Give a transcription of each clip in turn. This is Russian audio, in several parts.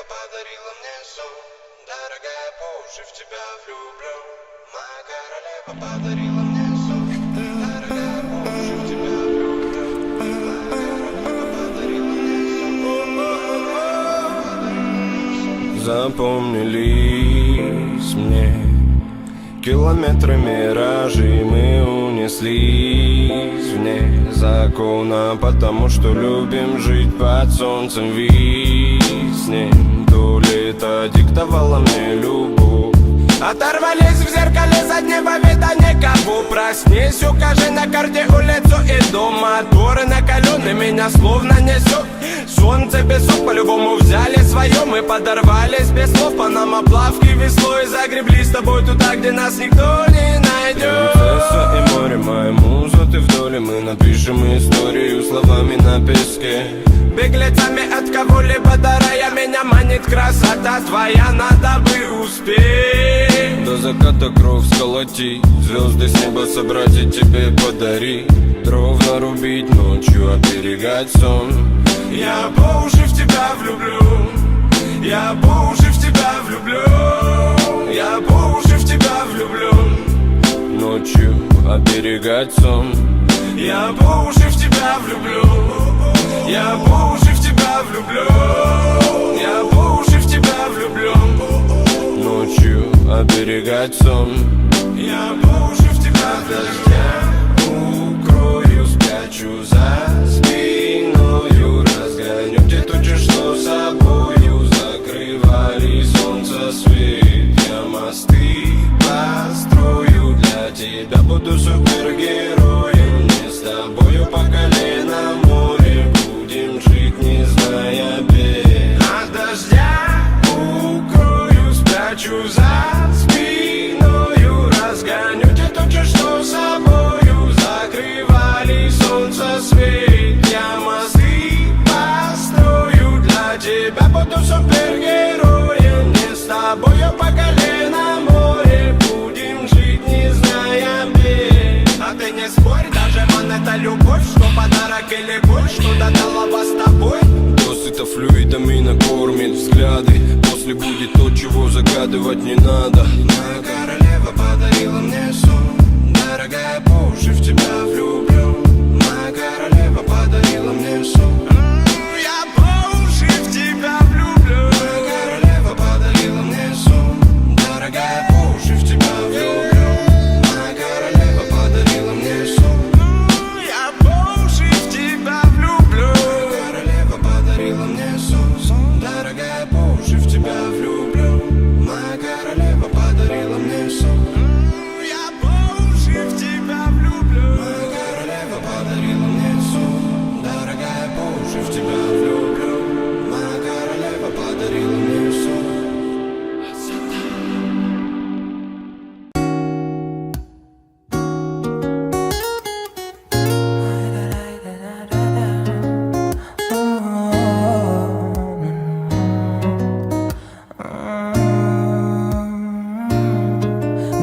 подарила мне сон. Дорогая, по уши в тебя влюблю. Моя королева подарила мне сон. Дорогая, по уши в тебя влюблю. Моя королева подарила мне сон. Запомнились мне километры миражей, мы унеслись вне закона, потому что любим жить под солнцем виснем. То лето диктовало мне любовь. Оторвались в зеркале заднего вида никого. Проснись, укажи на карте улицу и дом. Моторы накалены, меня словно несет. Солнце песок по-любому взяли свое. Мы подорвались без слов, Панама плавки веслой. Загребли с тобой туда, где нас никто не найдет. Принцесса и море, моя муза, ты в доле. Мы напишем историю словами на песке. Беглецами от кого-либо дарая, меня манит красота твоя, надо бы успеть. До заката кровь сколотить, звезды с неба собрать и тебе подарить. Дров нарубить ночью, оберегать сон. Я по уши в тебя влюблю. Я по уши в тебя влюблю. Я по уши в тебя влюблю. Ночью оберегать сон. Я по уши в тебя влюблю. Я по уши в тебя влюблю. Я по уши в тебя влюблю. Ночью оберегать сон. Я по уши в тебя дождя укрою, спрячу за спиною. Разгоню те тучи, что собою закрывали солнце свет. Я мосты построю для тебя, буду супергероем. Не с тобою по колено море, будем жить, не зная бед. От дождя укрою, спрячу за спиною. Разгоню те тучи, что собою закрывали солнце свет. Я мосты построю для тебя, буду супергероем. Не с тобою по колено море, будем жить, не зная бед. А ты не спорь, даже монета любовь, что подарок или боль, что-то дала с тобой. Досыта флюидами накормит взгляды. После будет то, чего загадывать не надо. Моя королева подарила мне сон. Дорогая, по уши в тебя влюблю. Моя королева подарила мне сон. Я по уши в тебя влюблю. Моя королева подарила мне сон. Дорогая, по уши в тебя влюблю. Моя королева подарила мне сон. Я по уши в тебя влюблю. Моя королева подарила мне сон. Дорогая, по уши в тебя влюблю. Моя королева подарила мне сон. Я по уши в тебя влюблю. Моя королева подарила мне сон. Дорогая, по уши в тебя влюблю. Моя королева подарила мне сон.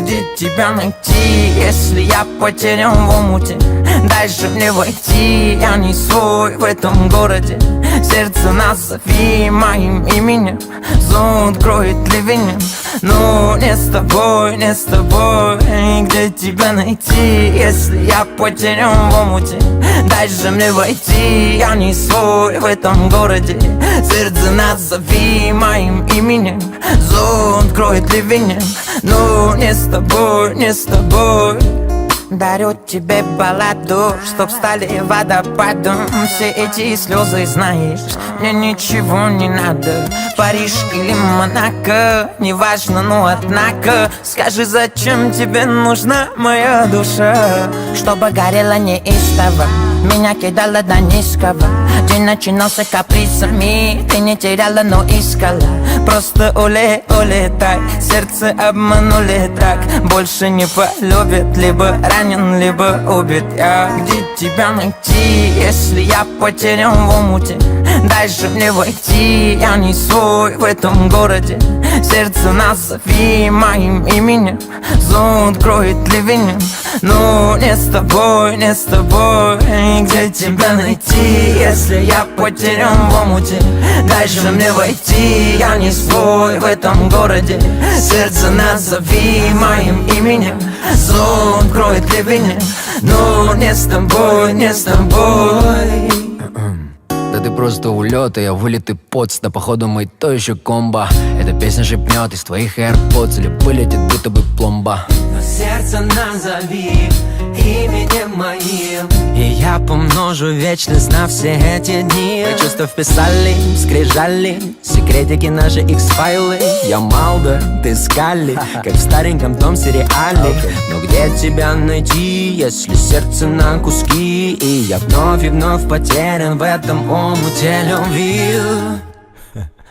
Где тебя найти, если я потерян в омуте? Дай же мне войти, я не свой в этом городе. Сердце назови моим именем, зонт кроет ливнем. Но не с тобой, не с тобой. Где тебя найти, если я потерян в омуте? Дай же мне войти, я не свой в этом городе. Сердце назови моим именем, зонт кроет ливнем. Но не с тобой, не с тобой. Дарю тебе балладу, чтоб стали водопадом все эти слезы, знаешь, мне ничего не надо. Париж или Монако, неважно, но однако скажи, зачем тебе нужна моя душа? Чтобы горела неистово, меня кидала до низкого. День начинался капризами, ты не теряла, но искала. Просто улетай, сердце обманули так. Больше не полюбит, либо ранен, либо убит. Я где тебя найти, если я потерян в омуте? Дай же мне войти, я не свой в этом городе. Сердце назови моим именем. Зонт кроет ливень. Ну, не с тобой, не с тобой. Где тебя найти, если я потерян в омуте? Дай же мне войти, я не свой в этом городе. Сердце назови моим именем. Зонт кроет ливень. Ну, не с тобой, не с тобой. Да ты просто улет, а я вылитый поц. Да походу мы то еще комбо. Эта песня шепнет из твоих AirPods. Или вылетит будто бы пломба. Но сердце назови именем моим, и я помножу вечность на все эти дни. Мы чувства вписали, скрижали секретики наши X-файлы. Я Малдер, ты Скалли, как в стареньком том сериале. Но где тебя найти, если сердце на куски? И я вновь потерян в этом омуте любви.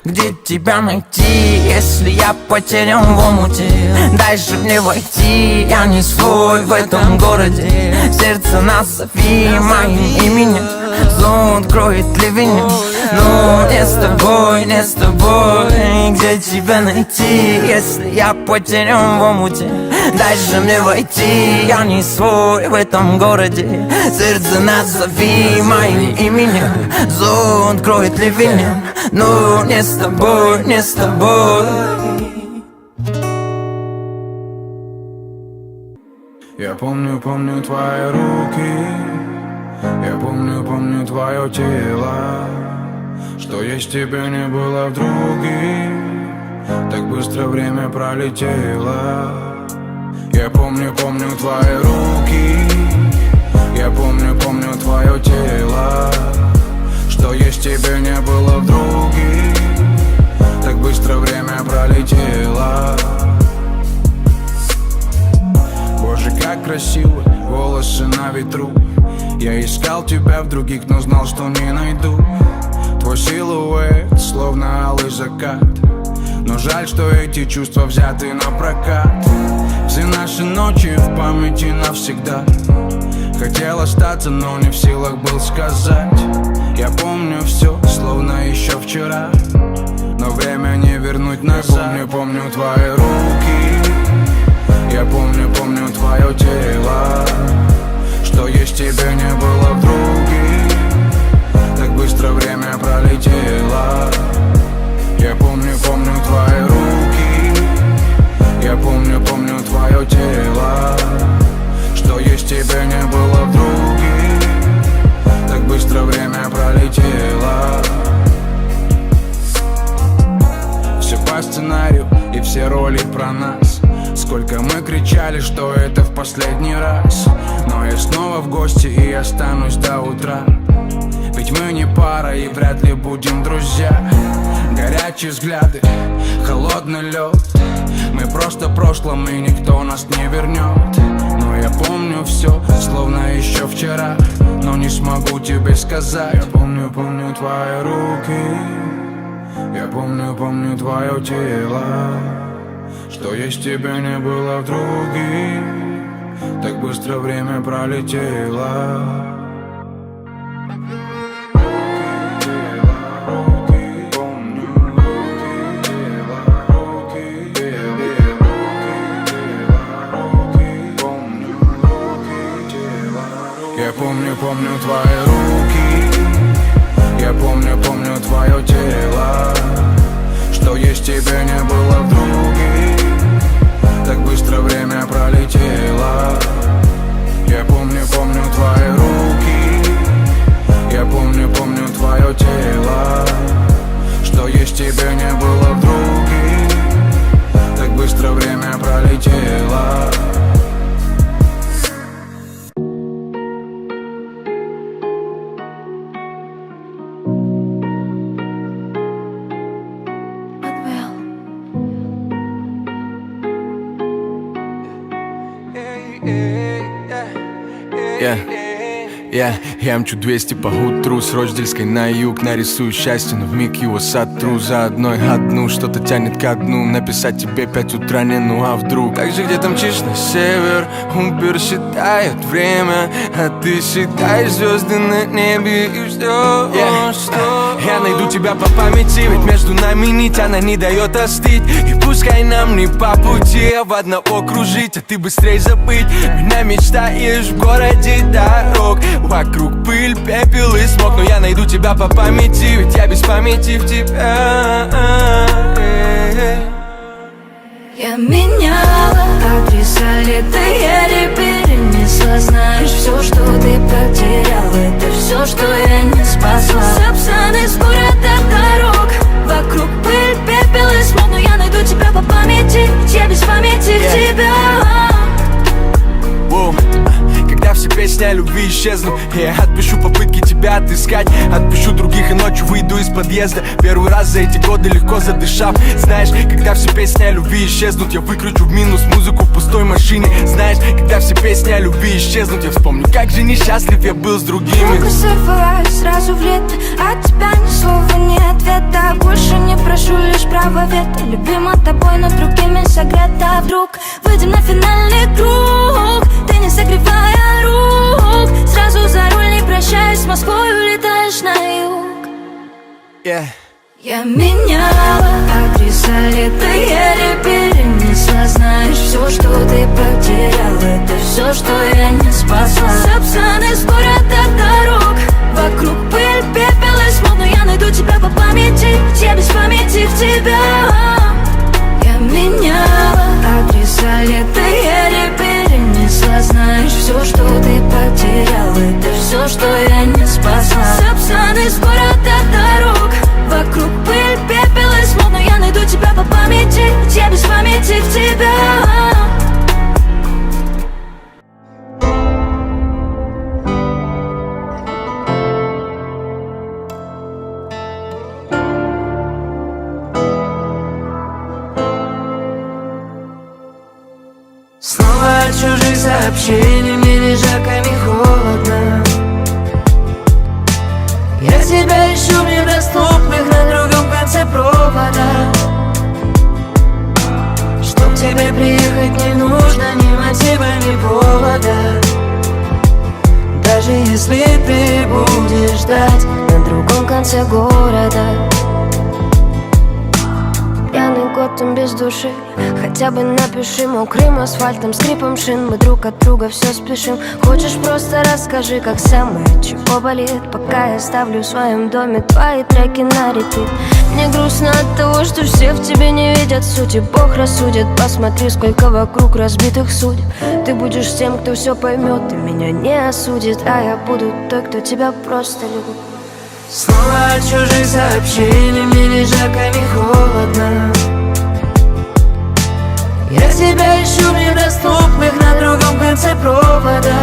Где тебя найти, если я потерян в омуте? Дай же мне войти, я не свой в этом городе. Сердце назови моим именем. Зонт кроет ливень. Но не с тобой, не с тобой. Где тебя найти, если я потерян в омуте? Дай же мне войти, я не свой в этом городе. Сердце назови моим именем. Зонт кроет ливень. Но не с тобой, не с тобой. Я помню твои руки. Я помню твое тело. Что есть тебя не было в друге. Так быстро время пролетело. Я помню твои руки. Я помню твое тело. Что есть тебя не было в друге. Так быстро время пролетело. Боже, как красиво, волосы на ветру. Я искал тебя в других, но знал, что не найду. Твой силуэт, словно алый закат. Но жаль, что эти чувства взяты на прокат. Все наши ночи в памяти навсегда. Хотел остаться, но не в силах был сказать. Я помню все, словно еще вчера. Но время не вернуть назад. Я помню твои руки. Я помню твое тело. Что есть тебя не было в друге. Так быстро время пролетело. Я помню твои руки. Я помню твое тело. Что есть тебя не было в друге. Так быстро время пролетело. Все по сценарию и все роли про нас. Сколько мы кричали, что это в последний раз. Но я снова в гости и останусь до утра. Ведь мы не пара и вряд ли будем друзья. Горячие взгляды, холодный лед. Мы просто в прошлом и никто нас не вернет. Но я помню все, словно еще вчера. Но не смогу тебе сказать. Я помню твои руки. Я помню твое тело. Что есть тебя не было в друге. Так быстро время пролетело. Я помню твои руки. Я помню твое тело. Что есть тебя не было в друге. Так быстро время пролетело. Я помню твои руки. Я помню твое тело. Что есть тебя не было в друге. Так быстро время пролетело. Я мчу 200 по утру с Рочдельской на юг. Нарисую счастье, но вмиг его сотру. За одну что-то тянет ко дну. Написать тебе 5 утра не, ну а вдруг. Так же где там мчишь на север, Умпер считает время, а ты считаешь звезды на небе и все, что я найду тебя по памяти, ведь между нами нить, она не дает остыть. И пускай нам не по пути, а в одного кружить, а ты быстрей забыть. Меня мечтаешь в городе дорог, вокруг пыль, пепел и смог. Но я найду тебя по памяти, ведь я без памяти в тебя. Я меняла адреса, лето еле перенесла. Знаешь, все, что ты потерял, это все, что я не спасла. Сапсаны с города дорог, вокруг пыль, пепел и смог. Но я найду тебя по памяти, ведь я без памяти в тебя. Когда все песни о любви исчезнут, я отпишу попытки тебя отыскать. Отпишу других и ночью выйду из подъезда. Первый раз за эти годы легко задышав. Знаешь, когда все песни о любви исчезнут, я выключу в минус музыку в пустой машине. Знаешь, когда все песни о любви исчезнут, я вспомню, как же несчастлив я был с другими. Руку сорвалась сразу в лето, от тебя ни слова, ни ответа. Больше не прошу, лишь право вето. Любима тобой, но другими согрета. Вдруг выйдем на финальный круг, ты не согревая рук. Сразу за руль, не прощаясь, с Москвой улетаешь на юг. Я меняла адреса, лето еле перенесла. Знаешь, все, что ты потерял, это все, что я не спасла. Сапсаны с города дорог, вокруг пыль, пепел и смог. Но я найду тебя по памяти, я без памяти в тебя. Я меняла адреса, лето еле перенесла. Знаешь, все, что ты потерял, это все, что я не спасла. Сапсаны с города дорог, вокруг пыль, пепел и смог. Но я найду тебя по памяти, я без памяти в тебя. Снова от чужих сообщений, мне ни жарко, ни холодно. Я тебя ищу в недоступных на другом конце провода. Чтоб тебе приехать не нужно ни мотива, ни повода. Даже если ты будешь ждать на другом конце города. Пьяный год, он без души. Хотя бы напиши мокрым асфальтом, скрипом шин. Мы друг от друга все спешим. Хочешь, просто расскажи, как самое, чего болит. Пока я ставлю в своем доме твои треки на репит. Мне грустно от того, что все в тебе не видят сути. Бог рассудит, посмотри, сколько вокруг разбитых судеб. Ты будешь тем, кто все поймет и меня не осудит. А я буду той, кто тебя просто любит. Снова от чужих сообщений, мне ни жарко, ни холодно. Я тебя ищу в недоступных на другом конце провода.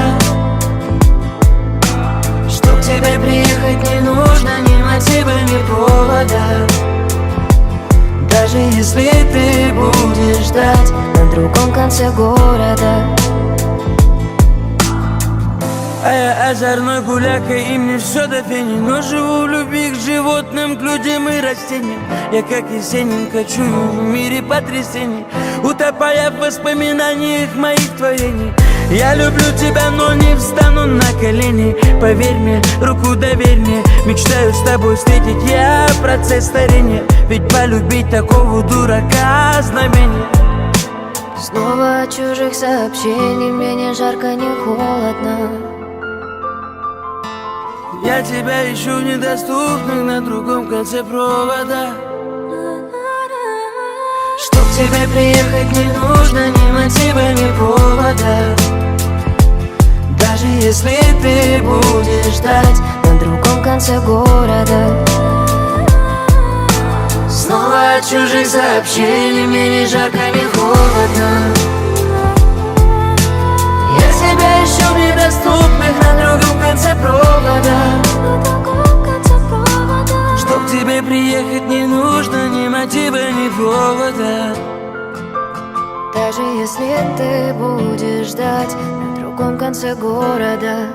Чтоб тебе приехать не нужно ни мотива, ни повода. Даже если ты будешь ждать на другом конце города. А я озорной гуляка, и мне все до фени. Но живу в любви к животным, к людям и растениям. Я как Есенин кочую в мире потрясений, утопая в воспоминаниях моих творений. Я люблю тебя, но не встану на колени. Поверь мне, руку доверь мне. Мечтаю с тобой встретить я процесс старения. Ведь полюбить такого дурака знамение. Снова от чужих сообщений, мне ни жарко, ни холодно. Я тебя ищу в недоступных на другом конце провода. Чтоб тебе приехать не нужно ни мотива, ни повода. Даже если ты будешь ждать на другом конце города. Снова от чужих сообщений, мне ни жарко, ни холодно. Я тебя ищу в недоступных на другом конце провода. Чтоб тебе приехать не нужно ни мотива, ни повода. Даже если ты будешь ждать на другом конце города.